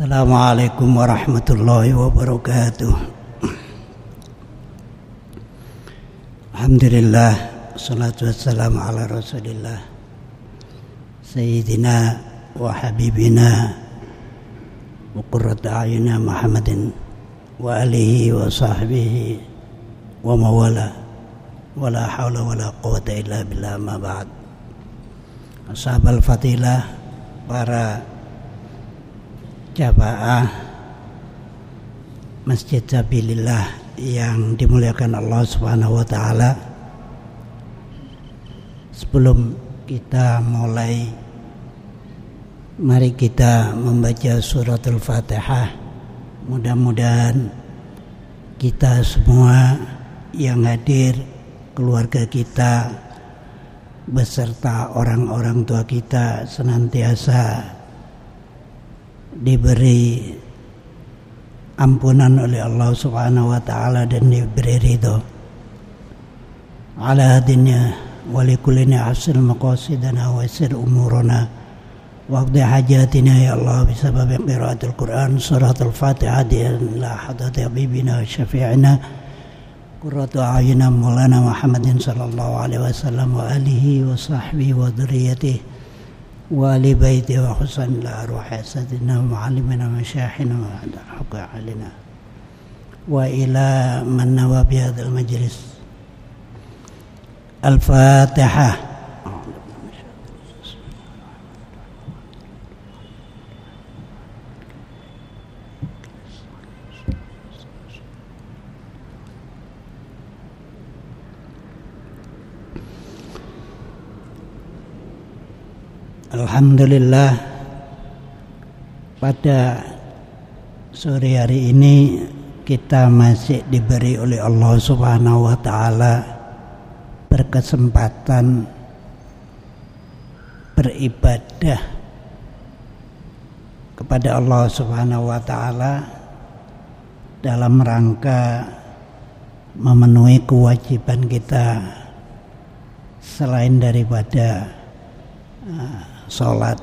Assalamualaikum warahmatullahi wabarakatuh. Alhamdulillah, salatu wassalamu ala rasulillah Sayyidina wa habibina wa qurratu a'yunina Muhammadin wa alihi wa sahbihi wa mawala wa la hawla wa la quwwata illa billah, ma ba'd. Ashabal fadilah, para jamaah Masjid Sabilillah yang dimuliakan Allah Subhanahu wa taala. Sebelum kita mulai, mari kita membaca suratul Fatihah. Mudah-mudahan kita semua yang hadir, keluarga kita beserta orang-orang tua kita senantiasa diberi ampunan oleh Allah Subhanahu wa taala dan diberi ridho ala hadina wa likulli hasil maqasidana wa sir umurana wa qdi hajatina ya Allah bisabab qiraatul Quran suratul Fatihah ila hadrati habibina wa syafi'ina qurratu a'yunina maulana Muhammadin sallallahu alaihi wasallam wa alihi wa sahbihi wa dzurriyyatihi wa ali baiti wa husan la arwah sadina wa muallimina masyaihina wa haqqa alina wa ila man nawa bi hadzal majlis. Al-Fatihah. Alhamdulillah, pada sore hari ini kita masih diberi oleh Allah Subhanahu wa taala berkesempatan beribadah kepada Allah Subhanahu wa taala dalam rangka memenuhi kewajiban kita selain daripada sholat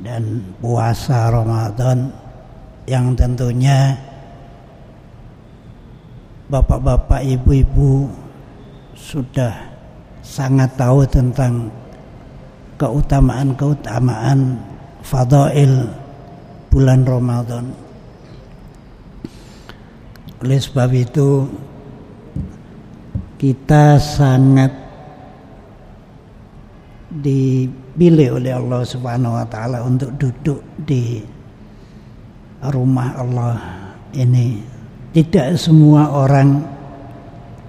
dan puasa Ramadan, yang tentunya bapak-bapak, ibu-ibu sudah sangat tahu tentang keutamaan fadail bulan Ramadan. Oleh sebab itu kita sangat dipilih oleh Allah Subhanahu wa taala untuk duduk di rumah Allah ini. Tidak semua orang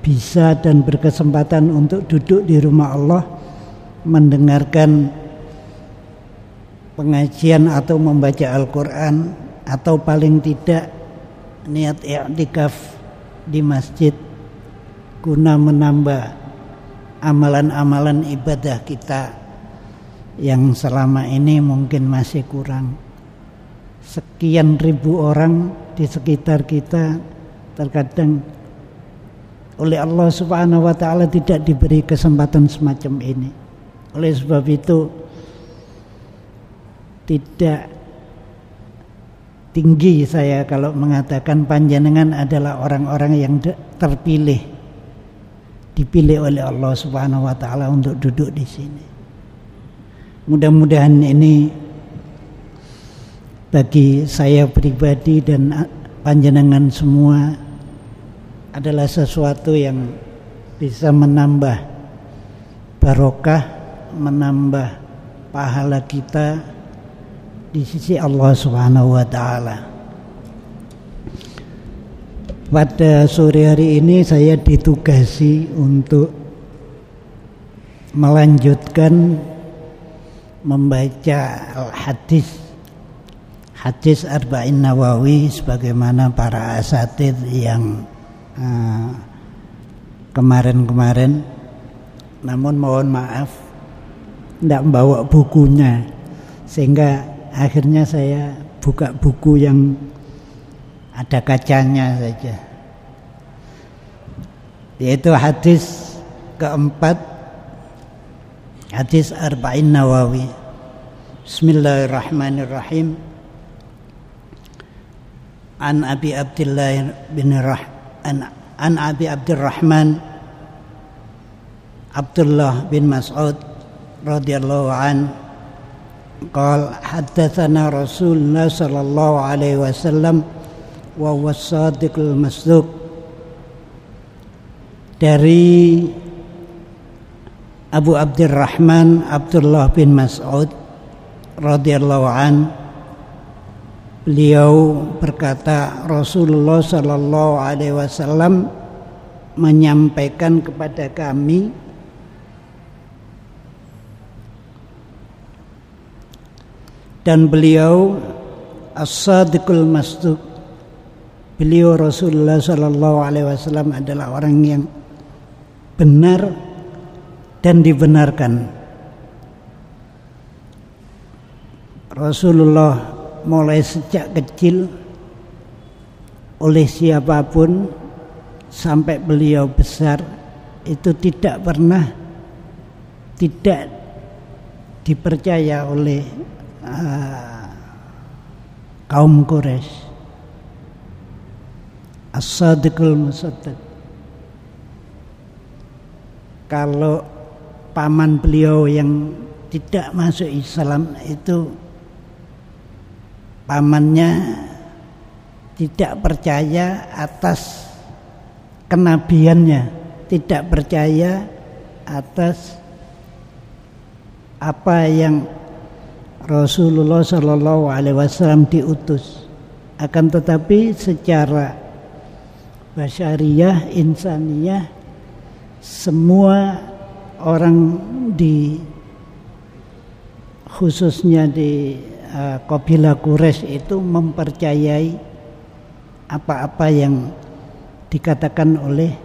bisa dan berkesempatan untuk duduk di rumah Allah mendengarkan pengajian atau membaca Al-Quran, atau paling tidak niat i'tikaf di masjid guna menambah amalan-amalan ibadah kita yang selama ini mungkin masih kurang. Sekian ribu orang di sekitar kita terkadang oleh Allah Subhanahu wa taala tidak diberi kesempatan semacam ini. Oleh sebab itu tidak tinggi saya kalau mengatakan panjenengan adalah orang-orang yang terpilih, dipilih oleh Allah Subhanahu wa taala untuk duduk di sini. Mudah-mudahan ini bagi saya pribadi dan panjenengan semua adalah sesuatu yang bisa menambah barokah, menambah pahala kita di sisi Allah Subhanahu wa taala. Pada sore hari ini saya ditugasi untuk melanjutkan membaca hadis Arba'in Nawawi sebagaimana para asatid yang kemarin-kemarin. Namun mohon maaf tidak membawa bukunya, sehingga akhirnya saya buka buku yang ada kacanya saja, yaitu hadis keempat, hadis Arba'in Nawawi. Bismillahirrahmanirrahim. an Abi Abdullah bin an Abi Abdurrahman Abdullah bin Mas'ud radhiyallahu an qala haddatsana Rasulullah sallallahu alaihi wasallam wa huwa as-sadiqul masduq. Dari Abu Abdurrahman Abdullah bin Mas'ud radhiyallahu an, beliau berkata, Rasulullah sallallahu alaihi wasallam menyampaikan kepada kami dan beliau as-sadiqul masduq. Beliau Rasulullah sallallahu alaihi wasallam adalah orang yang benar dan dibenarkan. Rasulullah mulai sejak kecil oleh siapapun sampai beliau besar itu tidak pernah tidak dipercaya oleh kaum Quraisy. As-sadiqul musaddaq. Kalau paman beliau yang tidak masuk Islam itu pamannya tidak percaya atas kenabiannya, tidak percaya atas apa yang Rasulullah Shallallahu Alaihi Wasallam diutus. Akan tetapi secara basyariyah, insaniyah, semua orang khususnya di kabilah Quraisy itu mempercayai apa-apa yang dikatakan oleh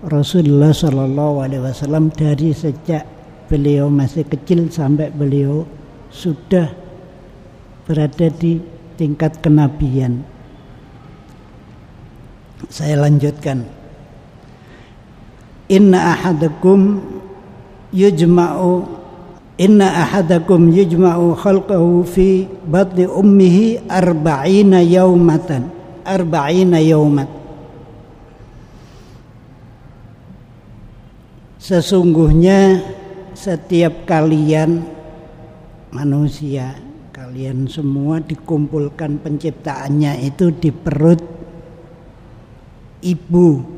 Rasulullah Shallallahu Alaihi Wasallam dari sejak beliau masih kecil sampai beliau sudah berada di tingkat kenabian. Saya lanjutkan. Inna ahadakum yujma'u khalqahu fi batni ummihi 40 yawman. Sesungguhnya setiap kalian manusia, kalian semua dikumpulkan penciptaannya itu di perut ibu.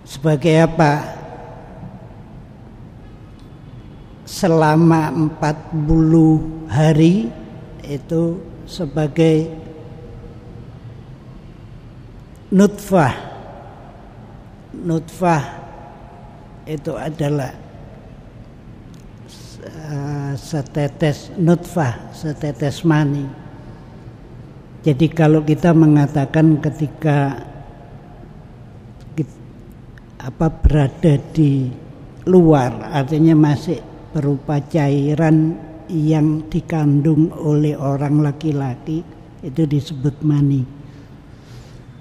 Sebagai apa? Selama 40 hari itu sebagai nutfah. Nutfah itu adalah setetes nutfah, setetes mani. Jadi kalau kita mengatakan ketika berada di luar, artinya masih berupa cairan yang dikandung oleh orang laki-laki, itu disebut mani.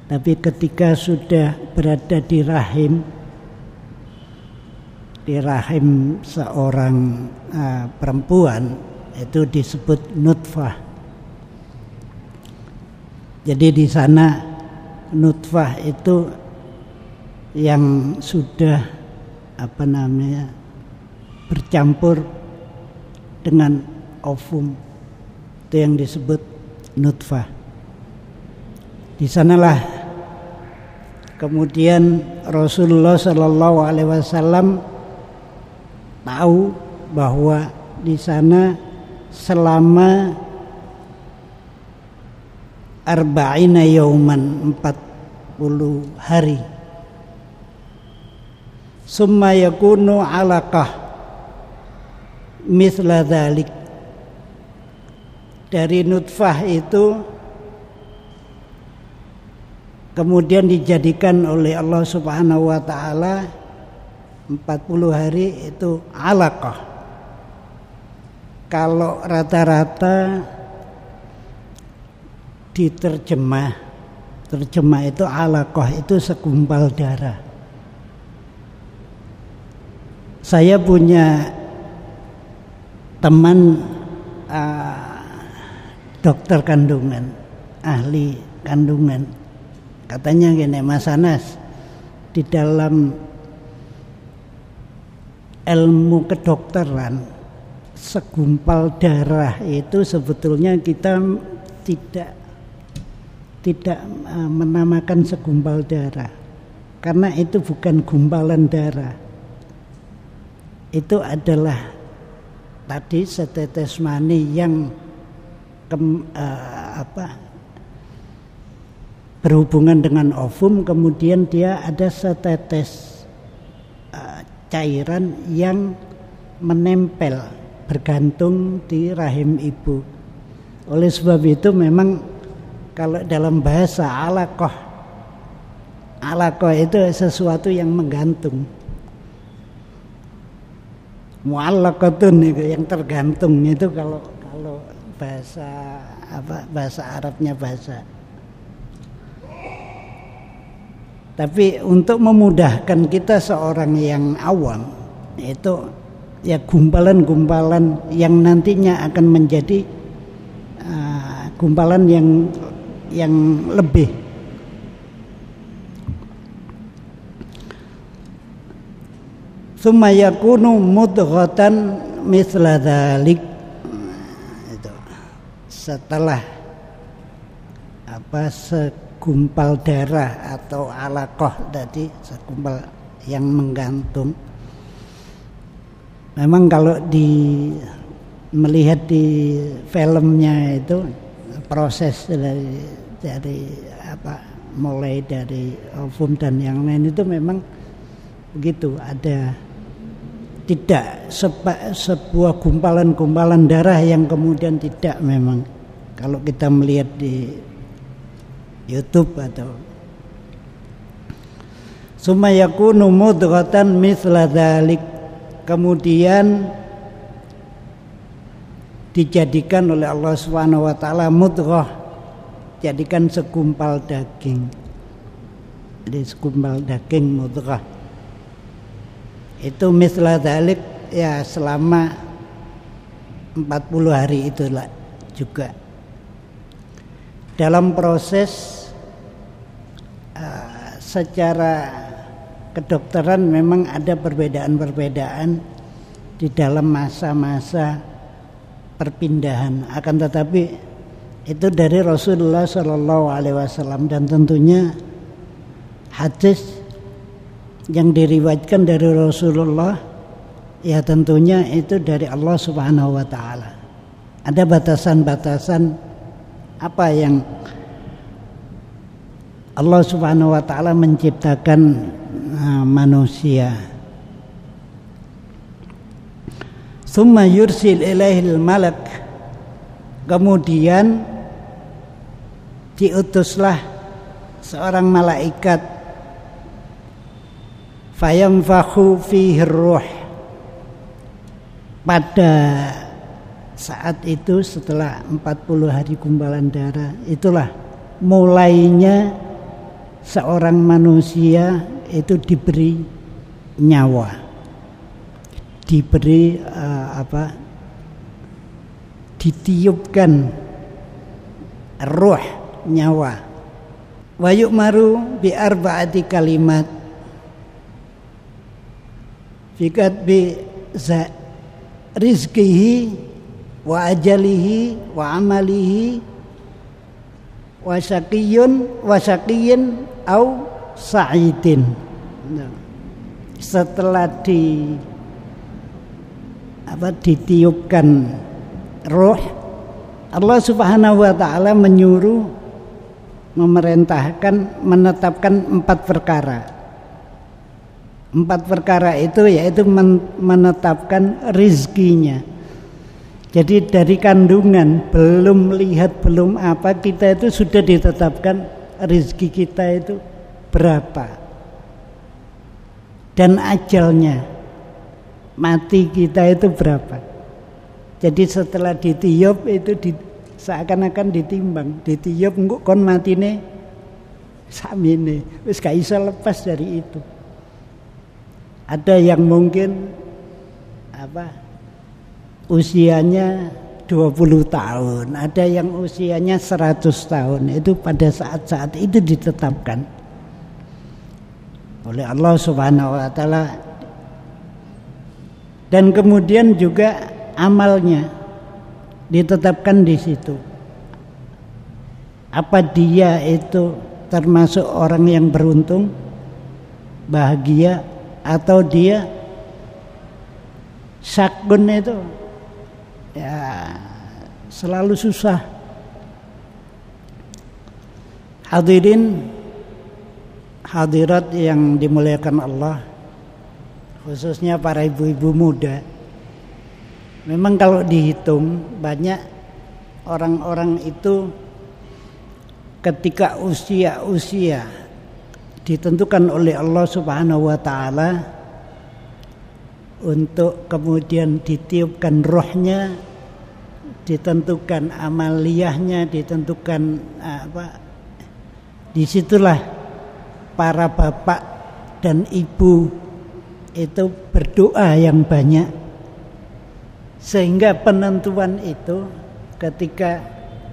Tapi ketika sudah berada di rahim seorang perempuan, itu disebut nutfah. Jadi di sana nutfah itu yang sudah bercampur dengan ovum, itu yang disebut nutfah. Di sanalah kemudian Rasulullah Shallallahu Alaihi Wasallam tahu bahwa di sana selama 40 yauman, 40 hari. Summa yakunu alaqah mithla dzalik. Dari nutfah itu kemudian dijadikan oleh Allah Subhanahu wa taala 40 hari itu alaqah. Kalau rata-rata diterjemah itu alaqah itu segumpal darah. Saya punya teman dokter kandungan, ahli kandungan. Katanya gini, Mas Anas, di dalam ilmu kedokteran segumpal darah itu sebetulnya kita tidak menamakan segumpal darah, karena itu bukan gumpalan darah. Itu adalah tadi setetes mani yang berhubungan dengan ovum, kemudian dia ada setetes cairan yang menempel bergantung di rahim ibu. Oleh sebab itu memang kalau dalam bahasa alaqah itu sesuatu yang menggantung. Mu'allaqatun itu yang tergantung, itu kalau bahasa Arabnya bahasa. Tapi untuk memudahkan kita seorang yang awam, itu ya gumpalan-gumpalan yang nantinya akan menjadi gumpalan yang lebih. Tsumma yakunu mudghatan mithla dzalik. Itu setelah segumpal darah atau alaqah tadi, segumpal yang menggantung. Memang kalau melihat di filmnya itu proses dari mulai dari ovum dan yang lain itu memang begitu, ada tidak sebuah gumpalan-gumpalan darah yang kemudian tidak, memang kalau kita melihat di YouTube atau summa yakunu mudghatan mithla dzalik, kemudian dijadikan oleh Allah Subhanahu wa taala mudghah, jadikan segumpal daging. Jadi segumpal daging mudghah itu mithla dzalik, ya selama 40 hari itulah juga. Dalam proses secara kedokteran memang ada perbedaan-perbedaan di dalam masa-masa perpindahan, akan tetapi itu dari Rasulullah SAW, dan tentunya hadis yang diriwayatkan dari Rasulullah ya tentunya itu dari Allah Subhanahu wa taala. Ada batasan-batasan apa yang Allah Subhanahu wa taala menciptakan manusia. Tsumma yursil ilaihil malak, kemudian diutuslah seorang malaikat, fayamfakhu fihi ruh. Pada saat itu setelah 40 hari gumpalan darah, itulah mulainya seorang manusia itu diberi nyawa, diberi ditiupkan ruh, nyawa. Wa yu'maru bi arba'ati kalimat fikat bi rizqihi wa ajalihi wa amalihi wa syaqiyyin au sa'idin. Setelah ditiupkan roh, Allah Subhanahu wa taala memerintahkan menetapkan 4 perkara. 4 perkara itu yaitu menetapkan rizkinya. Jadi dari kandungan belum lihat belum apa, kita itu sudah ditetapkan rizki kita itu berapa dan ajalnya, mati kita itu berapa. Jadi setelah ditiup itu seakan-akan ditimbang, ditiup engko kon matine samine, wis gak iso lepas dari itu. Ada yang mungkin usianya 20 tahun, ada yang usianya 100 tahun. Itu pada saat-saat itu ditetapkan oleh Allah Subhanahu wa taala. Dan kemudian juga amalnya ditetapkan di situ. Apa dia itu termasuk orang yang beruntung, bahagia, atau dia syakun itu ya selalu susah. Hadirin hadirat yang dimuliakan Allah, khususnya para ibu-ibu muda. Memang kalau dihitung banyak orang-orang itu ketika usia ditentukan oleh Allah Subhanahu wa taala untuk kemudian ditiupkan rohnya, ditentukan amaliyahnya, ditentukan disitulah para bapak dan ibu itu berdoa yang banyak, sehingga penentuan itu ketika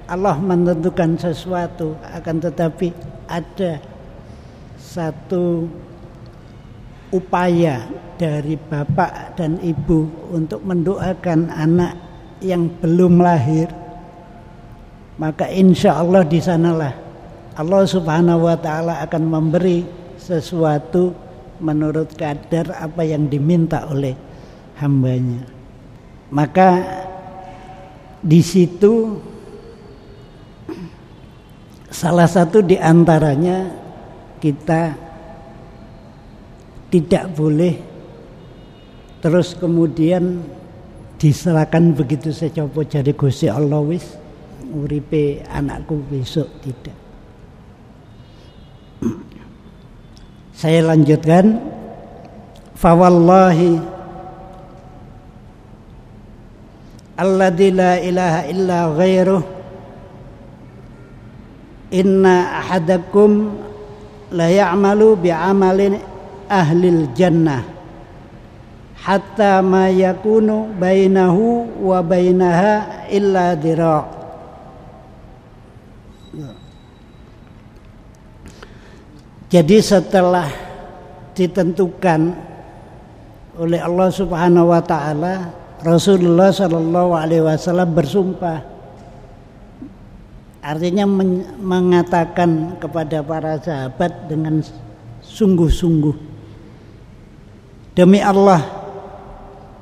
Allah menentukan sesuatu, akan tetapi ada satu upaya dari bapak dan ibu untuk mendoakan anak yang belum lahir, maka insya Allah di sanalah Allah Subhanahu wa taala akan memberi sesuatu menurut kadar apa yang diminta oleh hambanya. Maka di situ salah satu di antaranya kita tidak boleh terus kemudian diserahkan begitu saja apa jadi Gusti Allah wis uripe anakku besok, tidak. Saya lanjutkan. Fawallahi alladzi la ilaha illa ghairuh inna ahadakum la ya'malu bi'amalin ahlil jannah hatta ma yakunu bainahu wa bainaha illa dhira'. Jadi setelah ditentukan oleh Allah Subhanahu wa taala, Rasulullah sallallahu alaihi wasallam bersumpah, artinya mengatakan kepada para sahabat dengan sungguh-sungguh, demi Allah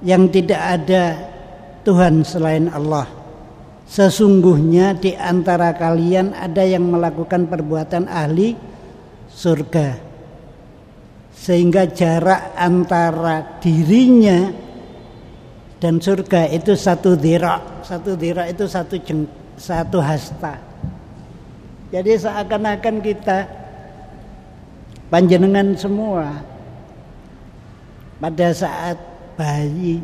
yang tidak ada Tuhan selain Allah, sesungguhnya di antara kalian ada yang melakukan perbuatan ahli surga, sehingga jarak antara dirinya dan surga itu satu dhira'. Satu dhira' itu satu hasta. Jadi seakan-akan kita panjenengan semua pada saat bayi,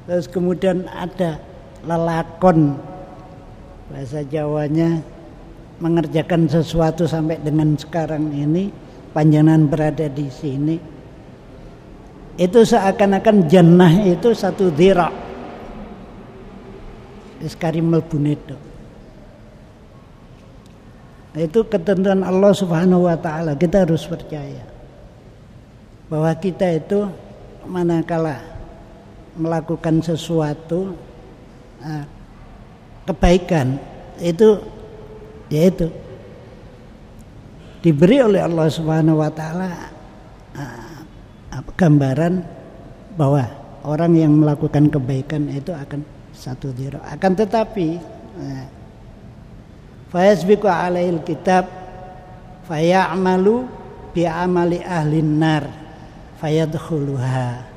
terus kemudian ada lelakon, bahasa Jawanya, mengerjakan sesuatu sampai dengan sekarang ini, panjenengan berada di sini, itu seakan-akan jannah itu satu dhira'. Iskari melbunedo. Itu ketentuan Allah Subhanahu wa taala. Kita harus percaya bahwa kita itu manakala melakukan sesuatu kebaikan itu yaitu diberi oleh Allah Subhanahu wa taala gambaran bahwa orang yang melakukan kebaikan itu akan satu dhira'. Akan tetapi fayasbiqu alaihil kitab fayamalu bi'amali ahlin nar fayadkhuluha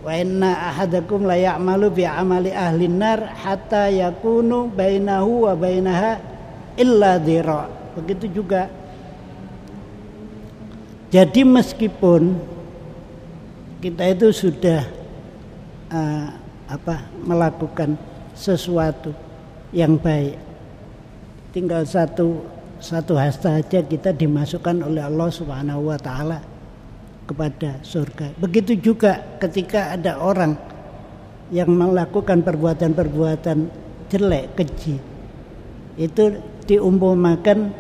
wa inna ahadakum la ya'malu bi'amali ahlin nar hatta yakunu bainahu wa bainaha illa dhira'. Begitu juga. Jadi meskipun kita itu sudah melakukan sesuatu yang baik, tinggal satu hasta saja kita dimasukkan oleh Allah Subhanahu wa taala kepada surga. Begitu juga ketika ada orang yang melakukan perbuatan-perbuatan jelek, keji, itu diumpamakan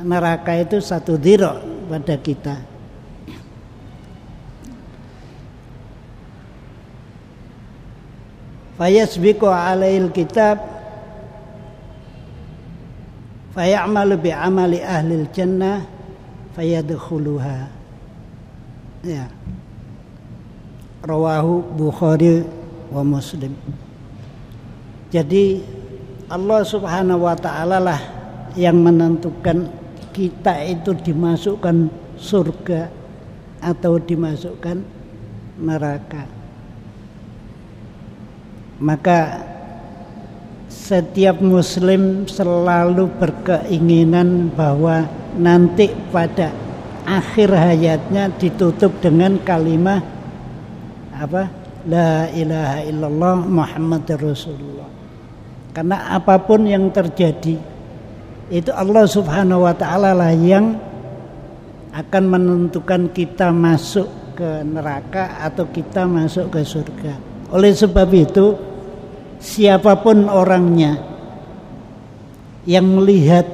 neraka itu 1 dhira' pada kita. Fayasbiqu 'alail kitab fayamalu bi'amali ahlil jannah fayadkhuluha. Ya. Rawahu Bukhari wa Muslim. Jadi Allah Subhanahu wa taala lah yang menentukan kita itu dimasukkan surga atau dimasukkan neraka. Maka setiap muslim selalu berkeinginan bahwa nanti pada akhir hayatnya ditutup dengan kalimat La ilaha illallah Muhammadur Rasulullah. Karena apapun yang terjadi itu Allah Subhanahu wa taala lah yang akan menentukan kita masuk ke neraka atau kita masuk ke surga. Oleh sebab itu, siapapun orangnya yang melihat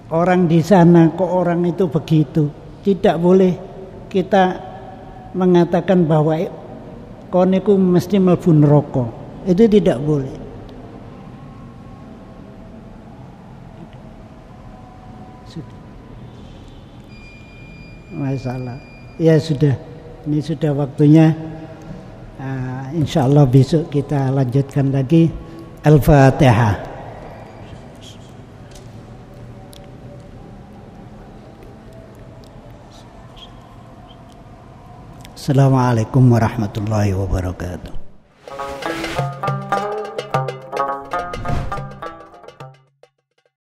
orang di sana kok orang itu begitu, tidak boleh kita mengatakan bahwa kon iku mesti mlebu neraka. Itu tidak boleh. Masalah. Ya sudah. Ini sudah waktunya. Insyaallah besok kita lanjutkan lagi. Al-Fatihah. Assalamualaikum warahmatullahi wabarakatuh.